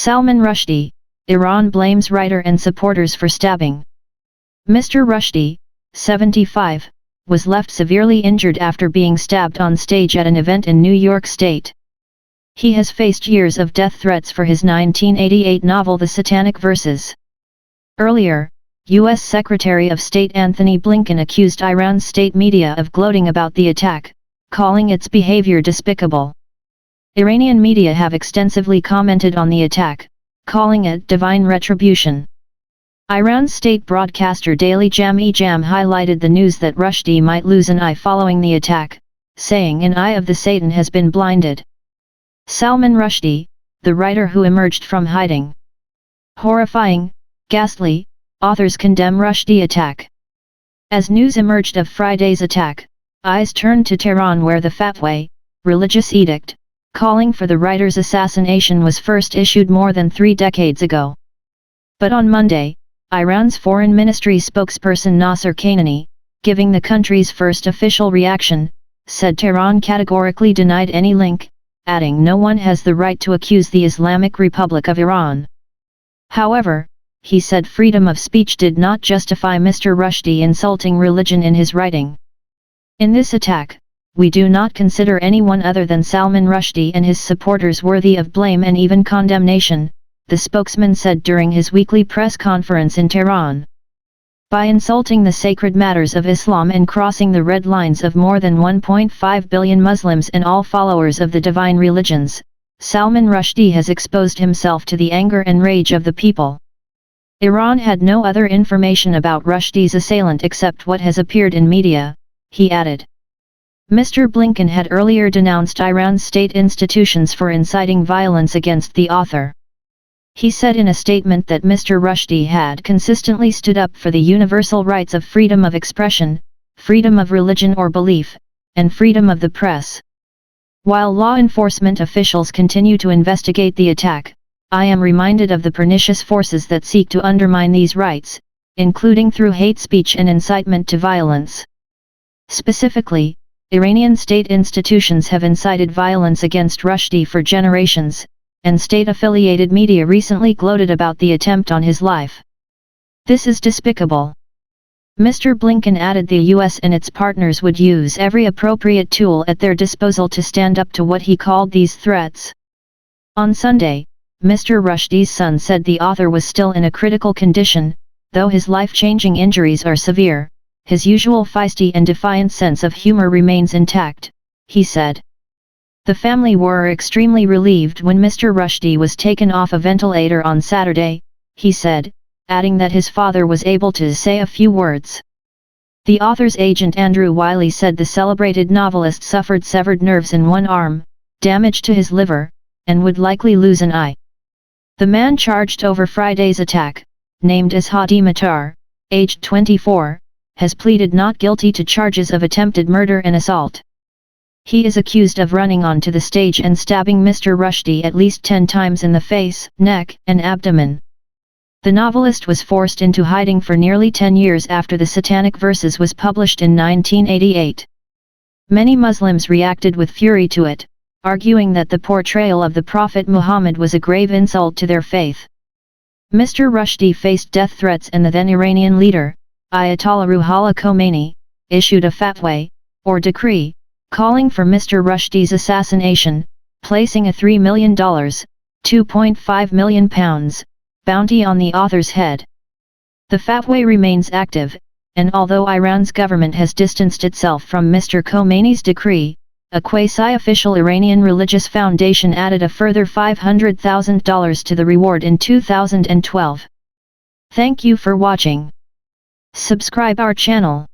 Salman Rushdie, Iran blames writer and supporters for stabbing. Mr. Rushdie, 75, was left severely injured after being stabbed on stage at an event in New York State. He has faced years of death threats for his 1988 novel The Satanic Verses. Earlier, U.S. Secretary of State Anthony Blinken accused Iran's state media of gloating about the attack, calling its behavior despicable. Iranian media have extensively commented on the attack, calling it divine retribution. Iran's state broadcaster Daily Jam-e-Jam highlighted the news that Rushdie might lose an eye following the attack, saying an eye of the Satan has been blinded. Salman Rushdie, the writer who emerged from hiding. Horrifying, ghastly, authors condemn Rushdie attack. As news emerged of Friday's attack, eyes turned to Tehran where the fatwa, religious edict, calling for the writer's assassination was first issued more than 3 decades ago. But on Monday, Iran's foreign ministry spokesperson Nasser Kanani, giving the country's first official reaction, said Tehran categorically denied any link, adding no one has the right to accuse the Islamic Republic of Iran. However, he said freedom of speech did not justify Mr. Rushdie insulting religion in his writing. In this attack, we do not consider anyone other than Salman Rushdie and his supporters worthy of blame and even condemnation, the spokesman said during his weekly press conference in Tehran. By insulting the sacred matters of Islam and crossing the red lines of more than 1.5 billion Muslims and all followers of the divine religions, Salman Rushdie has exposed himself to the anger and rage of the people. Iran had no other information about Rushdie's assailant except what has appeared in media, he added. Mr. Blinken had earlier denounced Iran's state institutions for inciting violence against the author. He said in a statement that Mr. Rushdie had consistently stood up for the universal rights of freedom of expression, freedom of religion or belief, and freedom of the press. While law enforcement officials continue to investigate the attack, I am reminded of the pernicious forces that seek to undermine these rights, including through hate speech and incitement to violence. Specifically, Iranian state institutions have incited violence against Rushdie for generations, and state-affiliated media recently gloated about the attempt on his life. This is despicable. Mr. Blinken added the U.S. and its partners would use every appropriate tool at their disposal to stand up to what he called these threats. On Sunday, Mr. Rushdie's son said the author was still in a critical condition, though his life-changing injuries are severe. His usual feisty and defiant sense of humor remains intact, he said. The family were extremely relieved when Mr. Rushdie was taken off a ventilator on Saturday, he said, adding that his father was able to say a few words. The author's agent Andrew Wiley said the celebrated novelist suffered severed nerves in one arm, damage to his liver, and would likely lose an eye. The man charged over Friday's attack, named as Hadi Matar, aged 24, has pleaded not guilty to charges of attempted murder and assault. He is accused of running onto the stage and stabbing Mr. Rushdie at least 10 times in the face, neck, and abdomen. The novelist was forced into hiding for nearly 10 years after The Satanic Verses was published in 1988. Many Muslims reacted with fury to it, arguing that the portrayal of the Prophet Muhammad was a grave insult to their faith. Mr. Rushdie faced death threats and the then Iranian leader, Ayatollah Ruhollah Khomeini, issued a fatwa, or decree, calling for Mr. Rushdie's assassination, placing a $3 million, £2.5 million, bounty on the author's head. The fatwa remains active, and although Iran's government has distanced itself from Mr. Khomeini's decree, a quasi-official Iranian religious foundation added a further $500,000 to the reward in 2012. Thank you for watching. Subscribe our channel.